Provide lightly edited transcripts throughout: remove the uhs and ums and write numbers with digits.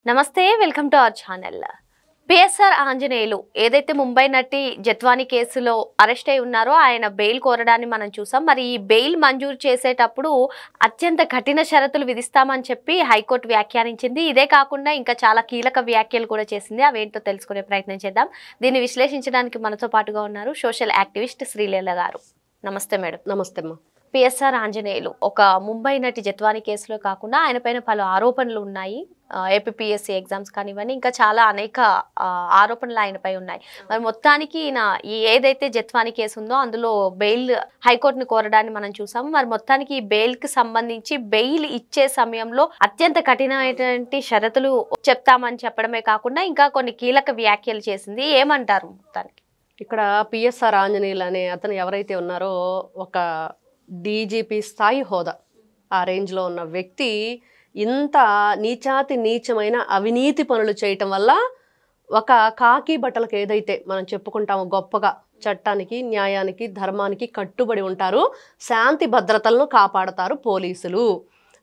నమస్తే welcome to our channel. PSR Anjaneyulu ఏదైతే ముంబై నటి జత్వానీ కేసులో అరెస్ట్ అయి ఉన్నారో ఆయన బెయిల్ కోరడాన్ని మనం చూసాం. మరి ఈ బెయిల్ మంజూరు చేసేటప్పుడు అత్యంత కఠిన షరతులు విధిస్తామని చెప్పి హైకోర్టు వ్యాఖ్యానించింది. ఇదే కాకుండా ఇంకా చాలా కీలక వ్యాఖ్యలు కూడా చేసింది. అవేంటో తెలుసుకునే ప్రయత్నం చేద్దాం. దీన్ని విశ్లేషించడానికి మనతో పాటుగా ఉన్నారు సోషల్ యాక్టివిస్ట్ శ్రీలీల గారు. నమస్తే మేడం. నమస్తే అమ్మా. పిఎస్ఆర్ ఆంజనేయులు ఒక ముంబై నటి జత్వానీ కేసులో కాకుండా ఆయన పైన పలు ఆరోపణలు ఉన్నాయి. ఏపీఎస్సీ ఎగ్జామ్స్ కానివ్వండి, ఇంకా చాలా అనేక ఆరోపణలు ఆయనపై ఉన్నాయి. మరి మొత్తానికి ఏదైతే జత్వానీ కేసు ఉందో అందులో బెయిల్ హైకోర్టుని కోరడాన్ని మనం చూసాము. మరి మొత్తానికి ఈ బెయిల్ కి సంబంధించి బెయిల్ ఇచ్చే సమయంలో అత్యంత కఠినమైనటువంటి షరతులు చెప్తామని చెప్పడమే కాకుండా ఇంకా కొన్ని కీలక వ్యాఖ్యలు చేసింది. ఏమంటారు మొత్తానికి? ఇక్కడ పిఎస్ఆర్ ఆంజనేయులు అనే అతను ఎవరైతే ఉన్నారో ఒక డీజీపీ స్థాయి హోదా ఆ రేంజ్లో ఉన్న వ్యక్తి ఇంత నీచాతి నీచమైన అవినీతి పనులు చేయటం వల్ల ఒక కాకి బట్టలకు ఏదైతే మనం చెప్పుకుంటామో గొప్పగా చట్టానికి, న్యాయానికి, ధర్మానికి కట్టుబడి ఉంటారు, శాంతి భద్రతలను కాపాడతారు పోలీసులు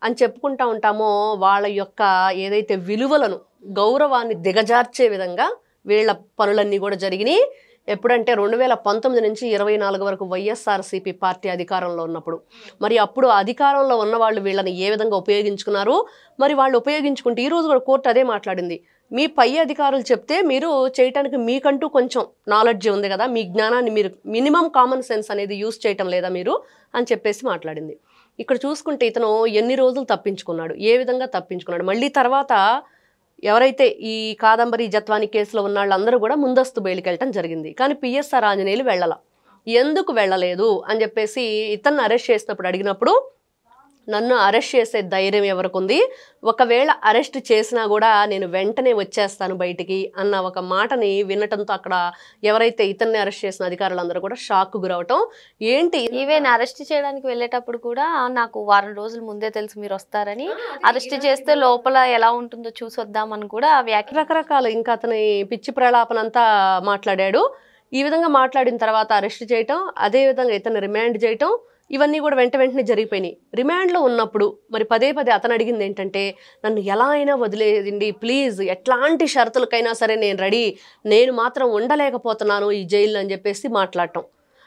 అని చెప్పుకుంటా ఉంటామో, వాళ్ళ యొక్క ఏదైతే విలువలను, గౌరవాన్ని దిగజార్చే విధంగా వీళ్ళ పనులన్నీ కూడా జరిగినాయి. ఎప్పుడంటే 2019 నుంచి 24 వరకు వైఎస్ఆర్సీపీ పార్టీ అధికారంలో ఉన్నప్పుడు. మరి అప్పుడు అధికారంలో ఉన్న వాళ్ళు వీళ్ళని ఏ విధంగా ఉపయోగించుకున్నారు, మరి వాళ్ళు ఉపయోగించుకుంటే ఈరోజు కూడా కోర్టు అదే మాట్లాడింది. మీ పై అధికారులు చెప్తే మీరు చేయటానికి మీకంటూ కొంచెం నాలెడ్జ్ ఉంది కదా, మీ జ్ఞానాన్ని మీరు మినిమం కామన్ సెన్స్ అనేది యూజ్ చేయటం లేదా మీరు అని చెప్పేసి మాట్లాడింది. ఇక్కడ చూసుకుంటే ఇతను ఎన్ని రోజులు తప్పించుకున్నాడు, ఏ విధంగా తప్పించుకున్నాడు. మళ్ళీ తర్వాత ఎవరైతే ఈ కాదంబరి జత్వానీ కేసులో ఉన్న వాళ్ళందరూ కూడా ముందస్తు బెయిల్కి వెళ్ళటం జరిగింది. కానీ పిఎస్ఆర్ ఆంజనేయులు వెళ్ళాల. ఎందుకు వెళ్ళలేదు అని చెప్పేసి ఇతన్ని అరెస్ట్ చేసినప్పుడు అడిగినప్పుడు, నన్ను అరెస్ట్ చేసే ధైర్యం ఎవరికి ఉంది, ఒకవేళ అరెస్ట్ చేసినా కూడా నేను వెంటనే వచ్చేస్తాను బయటికి అన్న ఒక మాటని వినటంతో అక్కడ ఎవరైతే ఇతన్ని అరెస్ట్ చేసిన అధికారులందరూ కూడా షాక్ గురవటం. ఏంటి, ఈవెన్ అరెస్ట్ చేయడానికి వెళ్ళేటప్పుడు కూడా నాకు వారం రోజుల ముందే తెలుసు మీరు వస్తారని, అరెస్ట్ చేస్తే లోపల ఎలా ఉంటుందో చూసి వద్దామని కూడా రకరకాల ఇంకా అతని పిచ్చి ప్రలాపనంతా మాట్లాడాడు. ఈ విధంగా మాట్లాడిన తర్వాత అరెస్ట్ చేయటం, అదేవిధంగా ఇతన్ని రిమాండ్ చేయటం, ఇవన్నీ కూడా వెంటనే జరిగిపోయినాయి. రిమాండ్లో ఉన్నప్పుడు మరి పదే అతను అడిగింది ఏంటంటే, నన్ను ఎలా అయినా వదిలేయండి ప్లీజ్, ఎట్లాంటి షరతులకైనా సరే నేను రెడీ, నేను మాత్రం ఉండలేకపోతున్నాను ఈ జైల్లో అని చెప్పేసి మాట్లాడటం.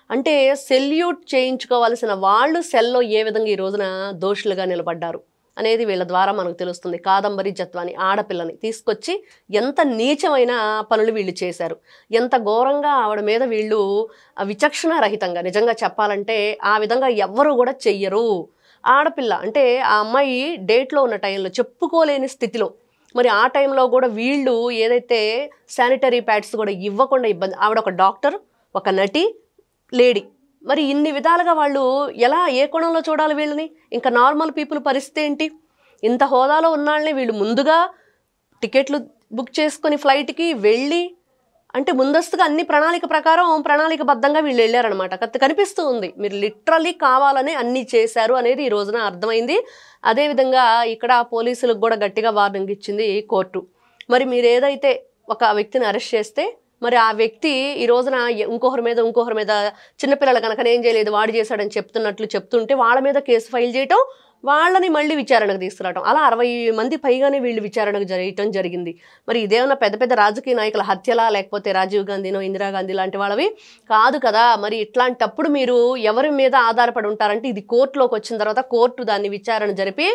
అంటే సెల్యూట్ చేయించుకోవాల్సిన వాళ్ళు సెల్లో ఏ విధంగా ఈ రోజున దోషులుగా నిలబడ్డారు అనేది వీళ్ళ ద్వారా మనకు తెలుస్తుంది. కాదంబరి జత్వానీ ఆడపిల్లని తీసుకొచ్చి ఎంత నీచమైన పనులు వీళ్ళు చేశారు, ఎంత ఘోరంగా ఆవిడ మీద వీళ్ళు విచక్షణ రహితంగా, నిజంగా చెప్పాలంటే ఆ విధంగా ఎవ్వరూ కూడా చెయ్యరు. ఆడపిల్ల అంటే ఆ అమ్మాయి డేట్లో ఉన్న టైంలో చెప్పుకోలేని స్థితిలో, మరి ఆ టైంలో కూడా వీళ్ళు ఏదైతే శానిటరీ ప్యాడ్స్ కూడా ఇవ్వకుండా ఇబ్బంది, ఆవిడ ఒక డాక్టర్, ఒక నటి, లేడీ, మరి ఇన్ని విధాలుగా వాళ్ళు ఎలా ఏ కోణంలో చూడాలి వీళ్ళని? ఇంకా నార్మల్ పీపుల్ పరిస్థితి ఏంటి? ఇంత హోదాలో ఉన్నాళ్ళని వీళ్ళు ముందుగా టికెట్లు బుక్ చేసుకొని ఫ్లైట్కి వెళ్ళి, అంటే ముందస్తుగా అన్ని ప్రణాళికబద్ధంగా వీళ్ళు వెళ్ళారనమాట. కనిపిస్తూ ఉంది మీరు లిటరల్లీ కావాలని అన్నీ చేశారు అనేది ఈ రోజున అర్థమైంది. అదేవిధంగా ఇక్కడ పోలీసులకు కూడా గట్టిగా వార్నింగ్ ఇచ్చింది కోర్టు. మరి మీరు ఏదైతే ఒక వ్యక్తిని అరెస్ట్ చేస్తే, మరి ఆ వ్యక్తి ఈ రోజున ఇంకొకరి మీద చిన్నపిల్లలు కనుక ఏం చేయలేదు వాడు చేశాడని చెప్తుంటే వాళ్ళ మీద కేసు ఫైల్ చేయటం, వాళ్ళని మళ్ళీ విచారణకు తీసుకురావటం, అలా 60 మంది పైగానే వీళ్ళు విచారణకు చేయటం జరిగింది. మరి ఇదేమన్నా పెద్ద రాజకీయ నాయకుల హత్యలా, లేకపోతే రాజీవ్ గాంధీనో ఇందిరాగాంధీ లాంటి వాళ్ళవి కాదు కదా. మరి ఇట్లాంటప్పుడు మీరు ఎవరి మీద ఆధారపడి ఉంటారంటే, ఇది కోర్టులోకి వచ్చిన తర్వాత కోర్టు దాన్ని విచారణ జరిపి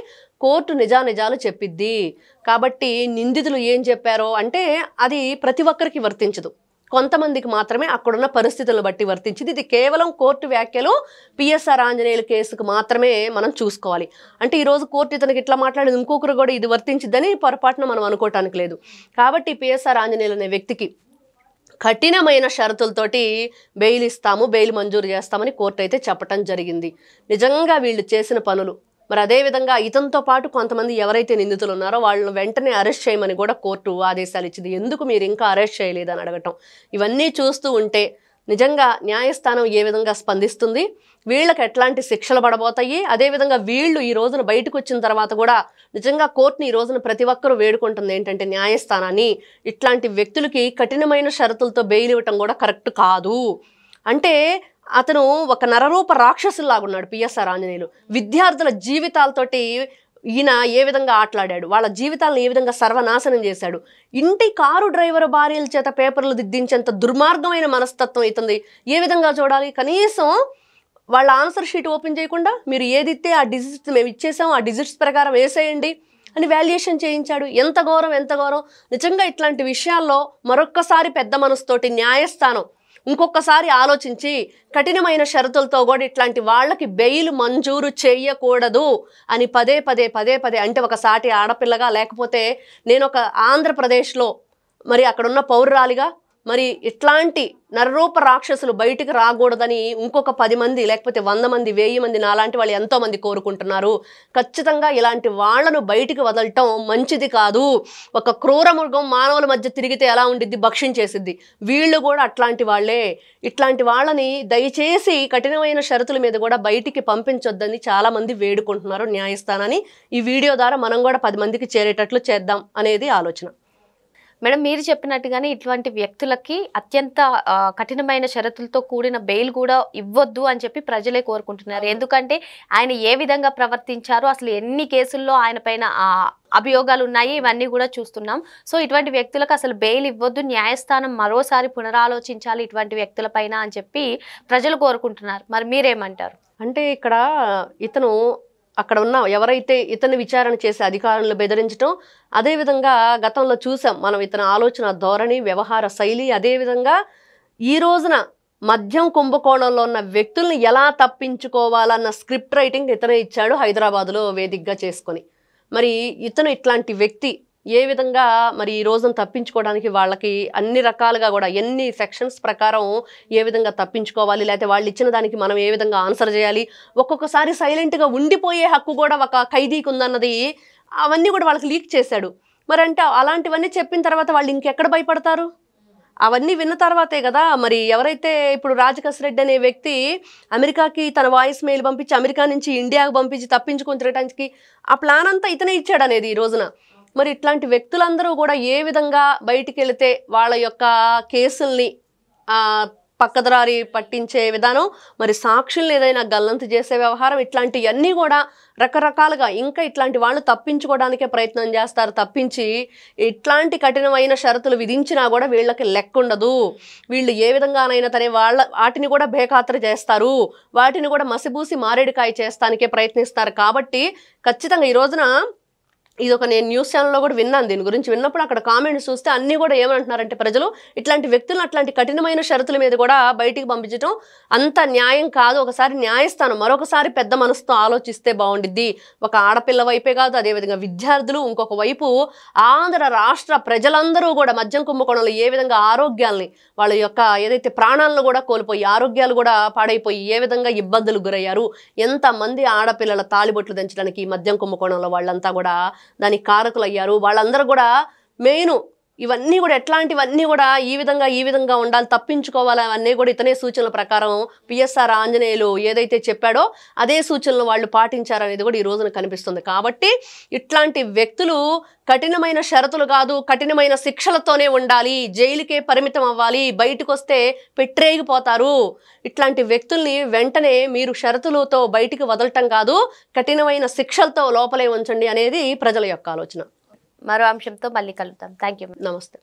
కోర్టు నిజానిజాలు చెప్పిద్ది. కాబట్టి నిందితులు ఏం చెప్పారో అంటే అది ప్రతి ఒక్కరికి వర్తించదు, కొంతమందికి మాత్రమే అక్కడున్న పరిస్థితులను బట్టి వర్తించింది. ఇది కేవలం కోర్టు వ్యాఖ్యలు పిఎస్ఆర్ ఆంజనేయుల కేసుకు మాత్రమే మనం చూసుకోవాలి. అంటే ఈరోజు కోర్టు ఇతనికి ఇట్లా మాట్లాడేది ఇంకొకరు కూడా ఇది వర్తించిద్దని పొరపాటున మనం అనుకోవటానికి లేదు. కాబట్టి పిఎస్ఆర్ ఆంజనేయులు అనే వ్యక్తికి కఠినమైన షరతులతోటి బెయిల్ ఇస్తాము, బెయిల్ మంజూరు చేస్తామని కోర్టు అయితే చెప్పటం జరిగింది. నిజంగా వీళ్ళు చేసిన పనులు, మరి అదేవిధంగా ఇతనితో పాటు కొంతమంది ఎవరైతే నిందితులు ఉన్నారో వాళ్ళని వెంటనే అరెస్ట్ చేయమని కూడా కోర్టు ఆదేశాలు ఇచ్చింది. ఎందుకు మీరు ఇంకా అరెస్ట్ చేయలేదని అడగటం, ఇవన్నీ చూస్తూ ఉంటే నిజంగా న్యాయస్థానం ఏ విధంగా స్పందిస్తుంది, వీళ్ళకి ఎట్లాంటి శిక్షలు పడబోతాయి, అదేవిధంగా వీళ్ళు ఈ రోజున బయటకు వచ్చిన తర్వాత కూడా నిజంగా కోర్టుని ఈ రోజున ప్రతి ఒక్కరూ వేడుకుంటుంది ఏంటంటే, న్యాయస్థానాన్ని ఇట్లాంటి వ్యక్తులకి కఠినమైన షరతులతో బెయిల్ ఇవ్వటం కూడా కరెక్ట్ కాదు. అంటే అతను ఒక నరరూప రాక్షసులాగున్నాడు పిఎస్ఆర్ ఆంజనేయులు. విద్యార్థుల జీవితాలతోటి ఈయన ఏ విధంగా ఆటలాడాడు, వాళ్ళ జీవితాలను ఏ విధంగా సర్వనాశనం చేశాడు. ఇంటి కారు డ్రైవర్ భార్యల చేత పేపర్లు దిద్దించేంత దుర్మార్గమైన మనస్తత్వం అవుతుంది. ఏ విధంగా చూడాలి? కనీసం వాళ్ళ ఆన్సర్ షీట్ ఓపెన్ చేయకుండా మీరు ఏదిస్తే ఆ డిజిట్స్ మేము ఇచ్చేసాం, ఆ డిజిట్స్ ప్రకారం వేసేయండి అని వాల్యుయేషన్ చేయించాడు. ఎంత ఘోరం, ఎంత ఘోరం. నిజంగా ఇట్లాంటి విషయాల్లో మరొక్కసారి పెద్ద మనసుతోటి న్యాయస్థానం ఇంకొకసారి ఆలోచించి కఠినమైన షరతులతో కూడా ఇట్లాంటి వాళ్ళకి బెయిల్ మంజూరు చేయకూడదు అని పదే పదే అంటే ఒక సాటి ఆడపిల్లగా, లేకపోతే నేను ఒక ఆంధ్రప్రదేశ్లో మరి అక్కడున్న పౌరురాలిగా మరి ఇట్లాంటి నరరూప రాక్షసులు బయటికి రాకూడదని ఇంకొక 10 మంది లేకపోతే 100 మంది 1000 మంది నాలాంటి వాళ్ళు ఎంతోమంది కోరుకుంటున్నారు. ఖచ్చితంగా ఇలాంటి వాళ్లను బయటికి వదలటం మంచిది కాదు. ఒక క్రూర మృగం మానవుల మధ్య తిరిగితే ఎలా ఉండిద్ది, భక్షించేసిద్ది. వీళ్ళు కూడా అట్లాంటి వాళ్లే. ఇట్లాంటి వాళ్ళని దయచేసి కఠినమైన షరతుల మీద కూడా బయటికి పంపించొద్దని చాలా మంది వేడుకుంటున్నారు న్యాయస్థానాన్ని. ఈ వీడియో ద్వారా మనం కూడా 10 మందికి చేరేటట్లు చేద్దాం అనేది ఆలోచన. మేడం, మీరు చెప్పినట్టుగానే ఇటువంటి వ్యక్తులకి అత్యంత కఠినమైన షరతులతో కూడిన బెయిల్ కూడా ఇవ్వద్దు అని చెప్పి ప్రజలే కోరుకుంటున్నారు. ఎందుకంటే ఆయన ఏ విధంగా ప్రవర్తించారు, అసలు ఎన్ని కేసుల్లో ఆయన పైన అభియోగాలు ఉన్నాయి, ఇవన్నీ కూడా చూస్తున్నాం. సో ఇటువంటి వ్యక్తులకు అసలు బెయిల్ ఇవ్వద్దు, న్యాయస్థానం మరోసారి పునరాలోచించాలి ఇటువంటి వ్యక్తుల పైన అని చెప్పి ప్రజలు కోరుకుంటున్నారు. మరి మీరేమంటారు? అంటే ఇక్కడ ఇతను అక్కడ ఉన్న ఎవరైతే ఇతన్ని విచారణ చేసే అధికారులను బెదిరించడం, అదేవిధంగా గతంలో చూసాం మనం ఇతని ఆలోచన ధోరణి, వ్యవహార శైలి, అదేవిధంగా ఈ రోజున మద్యం కుంభకోణంలో ఉన్న వ్యక్తుల్ని ఎలా తప్పించుకోవాలన్న స్క్రిప్ట్ రైటింగ్ ఇతనే ఇచ్చాడు హైదరాబాదులో వేదికగా చేసుకొని. మరి ఇతను ఇట్లాంటి వ్యక్తి ఏ విధంగా మరి ఈ రోజున తప్పించుకోవడానికి వాళ్ళకి అన్ని రకాలుగా కూడా ఎన్ని సెక్షన్స్ ప్రకారం ఏ విధంగా తప్పించుకోవాలి, లేకపోతే వాళ్ళు ఇచ్చిన దానికి మనం ఏ విధంగా ఆన్సర్ చేయాలి, ఒక్కొక్కసారి సైలెంట్గా ఉండిపోయే హక్కు కూడా ఒక ఖైదీకి ఉందన్నది అవన్నీ కూడా వాళ్ళకి లీక్ చేశాడు. మరి అంటే అలాంటివన్నీ చెప్పిన తర్వాత వాళ్ళు ఇంకెక్కడ భయపడతారు? అవన్నీ విన్న తర్వాతే కదా మరి ఎవరైతే ఇప్పుడు రాజకేశ్ రెడ్డి అనే వ్యక్తి అమెరికాకి తన వాయిస్ మెయిల్ పంపించి అమెరికా నుంచి ఇండియాకు పంపించి తప్పించుకొని తిరగడానికి ఆ ప్లాన్ అంతా ఇతనే ఇచ్చాడు అనేది ఈ రోజున. మరి ఇట్లాంటి వ్యక్తులందరూ కూడా ఏ విధంగా బయటికి వెళితే వాళ్ళ యొక్క కేసుల్ని పక్కదారి పట్టించే విధానం, మరి సాక్షుల్ని ఏదైనా గల్లంతు చేసే వ్యవహారం, ఇట్లాంటివన్నీ కూడా రకరకాలుగా ఇంకా ఇట్లాంటి వాళ్ళు తప్పించుకోవడానికే ప్రయత్నం చేస్తారు తప్పించి ఇట్లాంటి కఠినమైన షరతులు విధించినా కూడా వీళ్ళకి లెక్క ఉండదు. వీళ్ళు ఏ విధంగానైనా తనే వాటిని కూడా బేఖాతరు చేస్తారు, వాటిని కూడా మసిబూసి మారేడుకాయ చేస్తానికే ప్రయత్నిస్తారు. కాబట్టి ఖచ్చితంగా ఈ రోజున ఇది ఒక నేను న్యూస్ ఛానల్లో కూడా విన్నాను. దీని గురించి విన్నప్పుడు అక్కడ కామెంట్స్ చూస్తే అన్నీ కూడా ఏమంటున్నారంటే ప్రజలు ఇట్లాంటి వ్యక్తులను అట్లాంటి కఠినమైన షరతుల మీద కూడా బయటికి పంపించడం అంత న్యాయం కాదు. ఒకసారి న్యాయస్థానం మరొకసారి పెద్ద మనసుతో ఆలోచిస్తే బాగుండిద్ది. ఒక ఆడపిల్ల వైపే కాదు, అదేవిధంగా విద్యార్థులు, ఇంకొక వైపు ఆంధ్ర రాష్ట్ర ప్రజలందరూ కూడా మద్యం కుంభకోణంలో ఏ విధంగా ఆరోగ్యాల్ని వాళ్ళ యొక్క ఏదైతే ప్రాణాలను కూడా కోల్పోయి ఆరోగ్యాలు కూడా పాడైపోయి ఏ విధంగా ఇబ్బందులు గురయ్యారు, ఎంతమంది ఆడపిల్లల తాలిబొట్లు దించడానికి ఈ మద్యం కుంభకోణంలో వాళ్ళంతా కూడా దానికి కారకులు అయ్యారు. వాళ్ళందరూ కూడా మెయిన్ ఇవన్నీ కూడా ఎట్లాంటివన్నీ కూడా ఈ విధంగా ఉండాలి, తప్పించుకోవాలి, అవన్నీ కూడా ఇతనే సూచనల ప్రకారం పిఎస్ఆర్ ఆంజనేయులు ఏదైతే చెప్పాడో అదే సూచనలు వాళ్ళు పాటించారనేది కూడా ఈ రోజున కనిపిస్తుంది. కాబట్టి ఇట్లాంటి వ్యక్తులు కఠినమైన షరతులు కాదు, కఠినమైన శిక్షలతోనే ఉండాలి, జైలుకే పరిమితం అవ్వాలి, బయటకు వస్తే పెట్టరేగిపోతారు. ఇట్లాంటి వ్యక్తుల్ని వెంటనే మీరు షరతులతో బయటికి వదలటం కాదు, కఠినమైన శిక్షలతో లోపలే ఉంచండి అనేది ప్రజల యొక్క ఆలోచన. మరో అంశంతో మళ్ళీ కలుద్దాం. Thank you. నమస్తే.